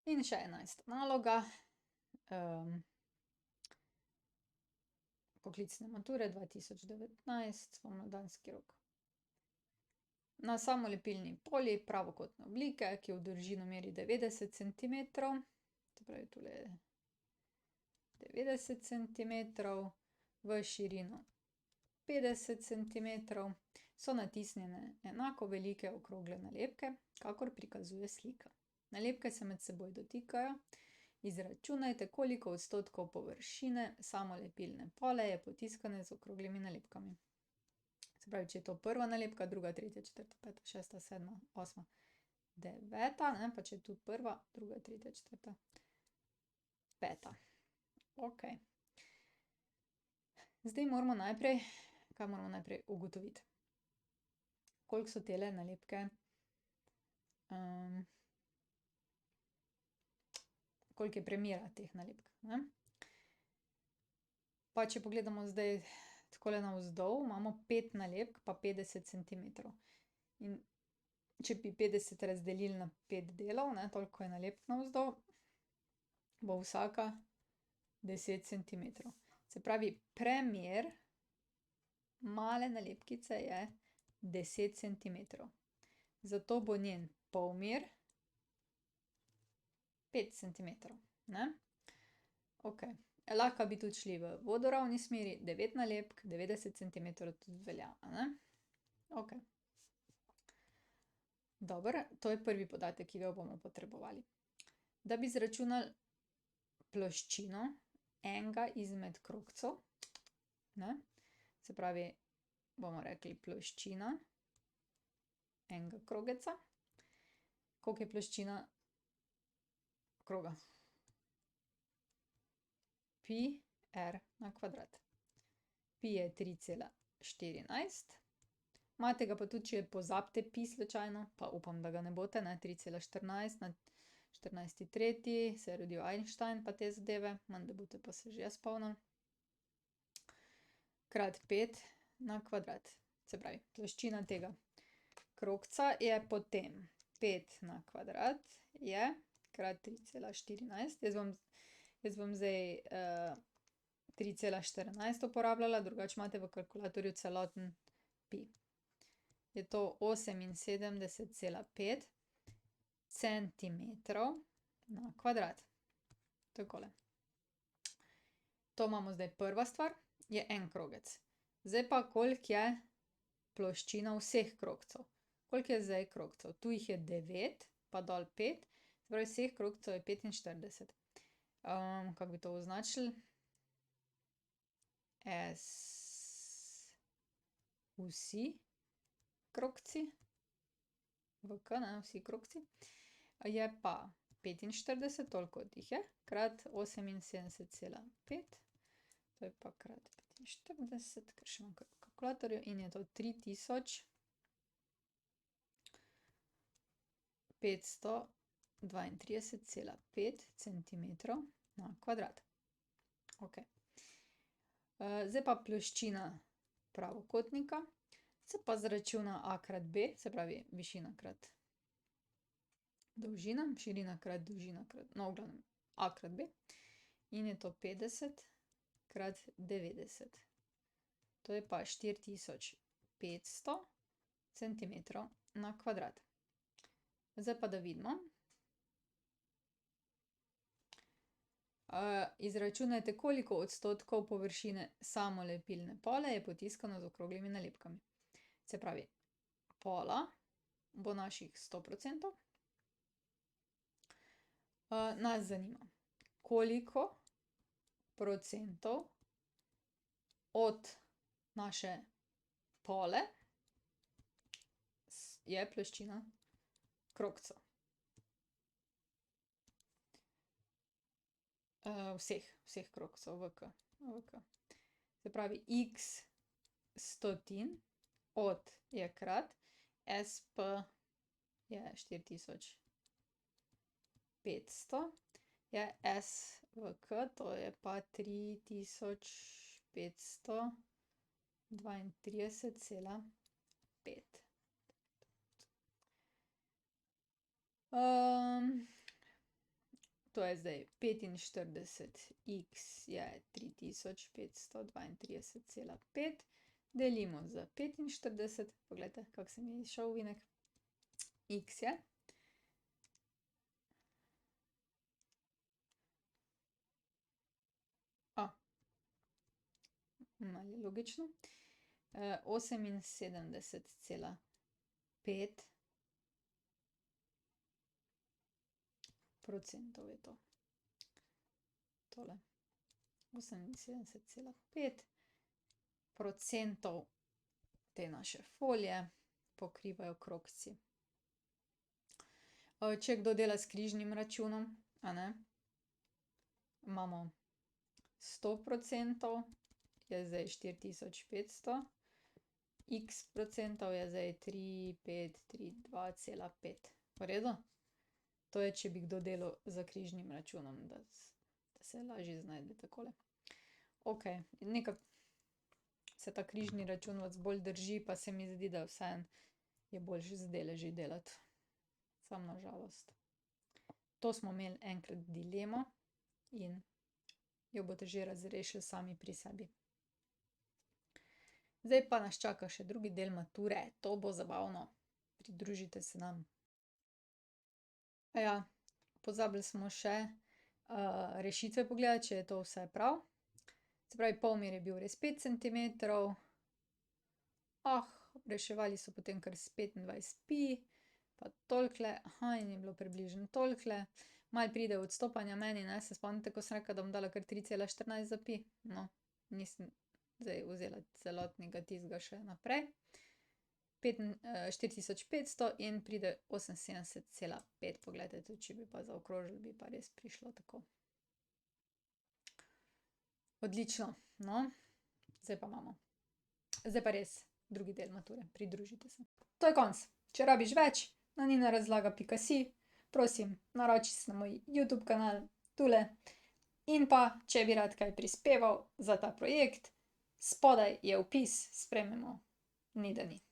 In še 11. naloga. Poklicne mature 2019, spomladanski rok. Na samolepilni polji pravokotne oblike, ki v dolžino meri 90 centimetrov, se pravi tule je 90 centimetrov, v širino 50 centimetrov, so natisnjene enako velike okrogle nalepke, kakor prikazuje slika. Nalepke se med seboj dotikajo. Izračunajte, koliko odstotkov površine samolepilne pole je potiskane z okroglimi nalepkami. Se pravi, če je to prva nalepka, druga, tretja, četrta, peta, šesta, sedma, osma, deveta, ne, pa če je tu prva, druga, tretja, četrta, peta. Okej. Zdaj moramo najprej, kaj moramo najprej ugotoviti? Koliko so tele nalepke, koliko je premera teh nalepk, ne? Pa če pogledamo zdaj takole navzdol, imamo 5 nalepk pa 50 centimetrov. In če bi 50 razdelili na 5 delov, ne, toliko je nalepk navzdol, bo vsaka 10 centimetrov. Se pravi, premer male nalepkice je 10 centimetrov. Zato bo njen polmer 5 centimetrov, ne. Okej. Lahko bi tudi šli v vodoravni smeri, 9 nalepk, 90 centimetrov tudi velja, a ne. Okej. Dobro, to je prvi podatek, ki ga bomo potrebovali. Da bi izračunali ploščino enega izmed krogcev, ne, se pravi, bomo rekli ploščina enega krogeca. Koliko je ploščina kroga? Pi r na kvadrat. Pi je 3,14. Imate ga pa tudi, če pozabite pi slučajno, pa upam, da ga ne boste, ne, 3,14 na 14. tretji se je rodil Einstein pa te zadeve, menda boste pa se že spomnili. Krat 5 na kvadrat. Se pravi, ploščina tega krogca je potem 5 na kvadrat je krat 3,14. Jaz bom zdaj 3,14 uporabljala, drugače imate v kalkulatorju celoten pi. Je to 78,5 centimetrov na kvadrat. Takole. To imamo zdaj prva stvar, je en krogec. Zdaj pa, koliko je ploščina vseh krogcev. Koliko je zdaj krogcev? Tu jih je 9 pa dol 5, se pravi, vseh krogcev je 45. Kako bi to označili? Vsi krogci, v K, ne, vsi krogci, je pa 45, toliko od jih je, krat 78,5, to je pa krat 45, ker še imam v kalkulatorju, in je to 3532,5 centimetrov na kvadrat. Okej. Zdaj pa ploščina pravokotnika se pa izračuna a krat b, se pravi višina krat dolžina, širina krat dolžina krat, no, v glavnem a krat b, in je to 50 krat 90. To je pa 4500 centimetrov na kvadrat. Zdaj pa da vidimo. Izračunajte, koliko odstotkov površine samolepilne pole je potiskano z okroglimi nalepkami. Se pravi, pola bo naših 100%. Nas zanima, koliko procentov od naše pole je ploščina krogcev. Vseh krogcev v K. Se pravi, x stotin od je krat SP je 4500, je S v K, to je pa 3532,5. To je zdaj 45, x je 3532,5, delimo z 45, poglejte, kako se mi je izšel ovinek, x je, malo je logično, 78,5 procentov je to. Tole. 78,5 procentov te naše folije pokrivajo krogci. Če kdo dela s križnim računom, a ne, imamo 100 procentov, je zdaj 4500, x procentov je zdaj 3532,5. V redu? To je, če bi kdo delal za križnim računom, da se lažje znajde takole. Ok, nekako se ta križni račun vas bolj drži, pa se mi zdi, da vseeno je boljše z deleži delati. Samo na žalost. To smo imeli enkrat dilemo in jo boste že razrešili sami pri sebi. Zdaj pa nas čaka še drugi del mature, to bo zabavno. Pridružite se nam. Ja, pozabili smo še rešitve pogledati, če je to vse prav. Se pravi, polmer je bil res 5 centimetrov. Reševali so potem kar s 25 pi, pa tolikle, in je bilo približno tolikle. Malo pride odstopanja meni, ne, se spomnite, ko sem rekla, da bom dala kar 3,14 za pi? No, nisem zdaj vzela celotnega tistega še naprej. 4500 in pride 78,5, poglejte, tudi če bi pa zaokrožili, bi pa res prišlo tako. Odlično, no, zdaj pa imamo. Zdaj pa res drugi del mature, pridružite se. To je konc. Če rabiš več, na ninarazlaga.si, prosim, naroči se na moj YouTube kanal, tule. In pa, če bi rad kaj prispeval za ta projekt, spodaj je vpis, sprejmemo, ni da ni.